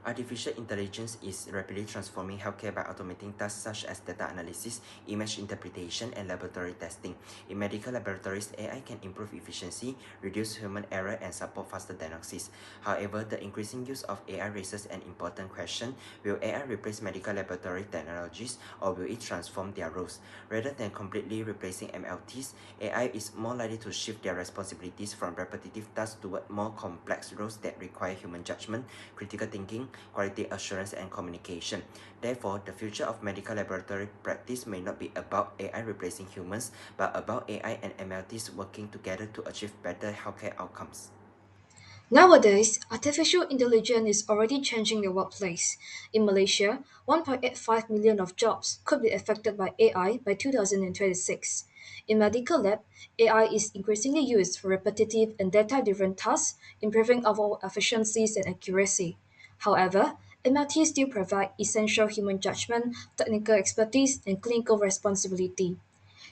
Artificial intelligence is rapidly transforming healthcare by automating tasks such as data analysis, image interpretation, and laboratory testing. In medical laboratories, AI can improve efficiency, reduce human error, and support faster diagnosis. However, the increasing use of AI raises an important question: will AI replace medical laboratory technologies, or will it transform their roles? Rather than completely replacing MLTs, AI is more likely to shift their responsibilities from repetitive tasks toward more complex roles that require human judgment, critical thinking, quality assurance, and communication. Therefore, the future of medical laboratory practice may not be about AI replacing humans, but about AI and MLTs working together to achieve better healthcare outcomes. Nowadays, artificial intelligence is already changing the workplace. In Malaysia, 1.85 million of jobs could be affected by AI by 2026. In medical lab, AI is increasingly used for repetitive and data-driven tasks, improving our efficiencies and accuracy. However, MLT still provide essential human judgment, technical expertise, and clinical responsibility.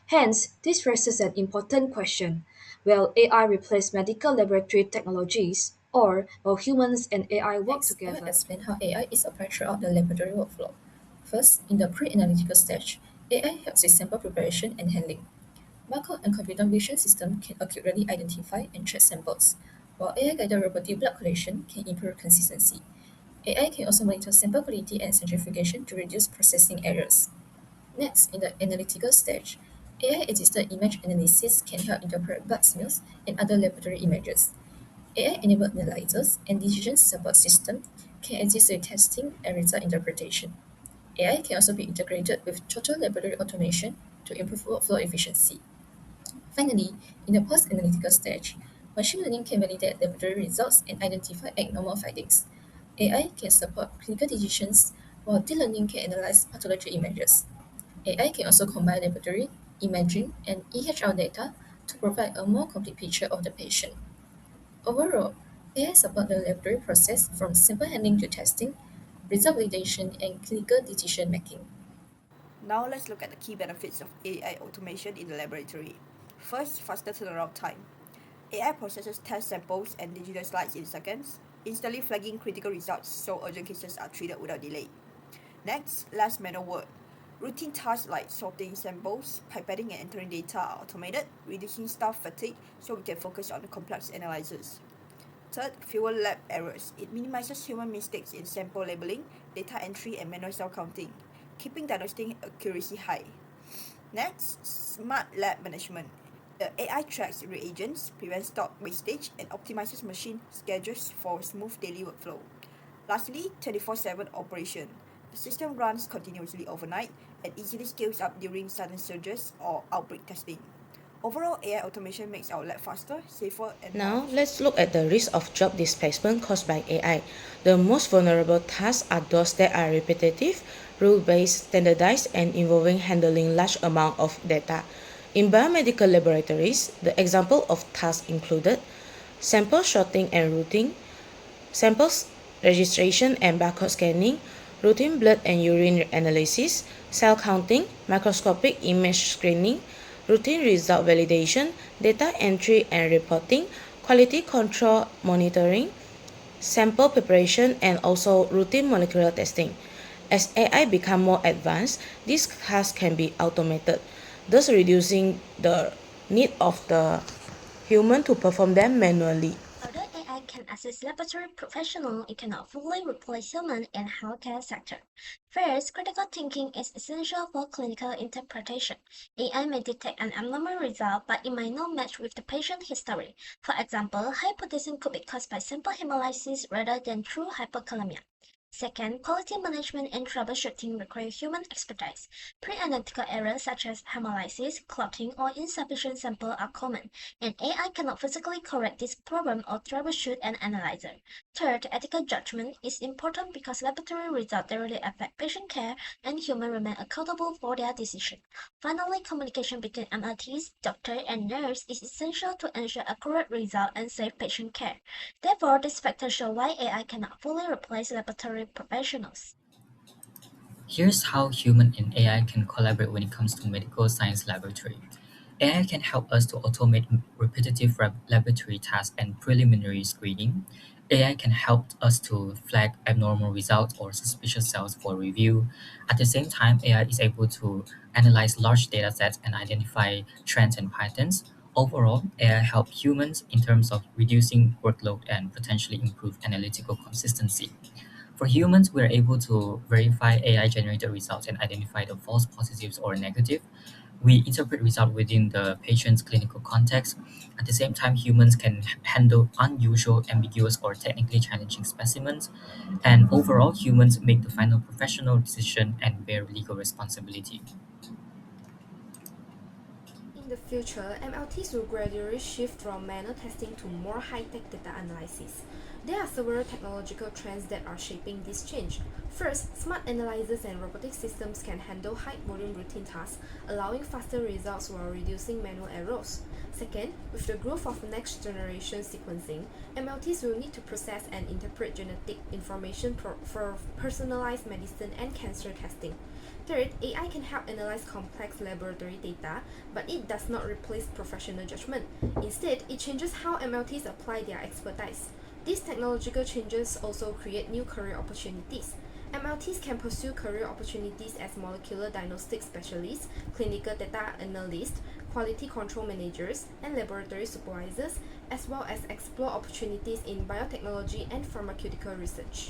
Hence, this raises an important question: will AI replace medical laboratory technologies, or will humans and AI work Next, I will together? explain how AI is applied throughout the laboratory workflow. First, in the pre-analytical stage, AI helps with sample preparation and handling. Barcode and computer vision system can accurately identify and track samples, while AI-guided robotic blood collection can improve consistency. AI can also monitor sample quality and centrifugation to reduce processing errors. Next, in the analytical stage, AI-assisted image analysis can help interpret blood smears and other laboratory images. AI-enabled analyzers and decision support systems can assist with testing and result interpretation. AI can also be integrated with total laboratory automation to improve workflow efficiency. Finally, in the post-analytical stage, machine learning can validate laboratory results and identify abnormal findings. AI can support clinical decisions, while deep learning can analyze pathology images. AI can also combine laboratory, imaging, and EHR data to provide a more complete picture of the patient. Overall, AI supports the laboratory process from sample handling to testing, result validation, and clinical decision making. Now let's look at the key benefits of AI automation in the laboratory. First, faster turnaround time. AI processes test samples and digital slides in seconds, instantly flagging critical results so urgent cases are treated without delay. Next, less manual work. Routine tasks like sorting samples, pipetting, and entering data are automated, reducing staff fatigue so we can focus on the complex analysis. Third, fewer lab errors. It minimizes human mistakes in sample labeling, data entry, and manual cell counting, keeping diagnostic accuracy high. Next, smart lab management. The AI tracks reagents, prevents stock wastage, and optimizes machine schedules for smooth daily workflow. Lastly, 24/7 operation. The system runs continuously overnight and easily scales up during sudden surges or outbreak testing. Overall, AI automation makes our lab faster, safer, and more Now, efficient. let's look at the risk of job displacement caused by AI. The most vulnerable tasks are those that are repetitive, rule-based, standardized, and involving handling large amounts of data. In biomedical laboratories, the example of tasks included sample sorting and routing, samples registration and barcode scanning, routine blood and urine analysis, cell counting, microscopic image screening, routine result validation, data entry and reporting, quality control monitoring, sample preparation, and also routine molecular testing. As AI become more advanced, these tasks can be automated, thus reducing the need of the human to perform them manually. Although AI can assist laboratory professionals, it cannot fully replace humans in healthcare sector. First, critical thinking is essential for clinical interpretation. AI may detect an abnormal result, but it might not match with the patient history. For example, hypothesis could be caused by sample hemolysis rather than true hypokalemia. Second, quality management and troubleshooting require human expertise. Pre-analytical errors such as hemolysis, clotting, or insufficient sample are common, and AI cannot physically correct this problem or troubleshoot an analyzer. Third, ethical judgment is important because laboratory results directly affect patient care and humans remain accountable for their decisions. Finally, communication between MLTs, doctor, and nurse is essential to ensure accurate results and safe patient care. Therefore, these factors show why AI cannot fully replace laboratory professionals. Here's how human and AI can collaborate when it comes to medical science laboratory. AI can help us to automate repetitive laboratory tasks and preliminary screening. AI can help us to flag abnormal results or suspicious cells for review. At the same time, AI is able to analyze large data sets and identify trends and patterns. Overall, AI helps humans in terms of reducing workload and potentially improve analytical consistency. For humans, we're able to verify AI-generated results and identify the false positives or negative. We interpret results within the patient's clinical context. At the same time, humans can handle unusual, ambiguous, or technically challenging specimens. And overall, humans make the final professional decision and bear legal responsibility. In the future, MLTs will gradually shift from manual testing to more high-tech data analysis. There are several technological trends that are shaping this change. First, smart analyzers and robotic systems can handle high-volume routine tasks, allowing faster results while reducing manual errors. Second, with the growth of next-generation sequencing, MLTs will need to process and interpret genetic information for personalized medicine and cancer testing. Third, AI can help analyze complex laboratory data, but it does not replace professional judgment. Instead, it changes how MLTs apply their expertise. These technological changes also create new career opportunities. MLTs can pursue career opportunities as molecular diagnostics specialists, clinical data analysts, quality control managers, and laboratory supervisors, as well as explore opportunities in biotechnology and pharmaceutical research.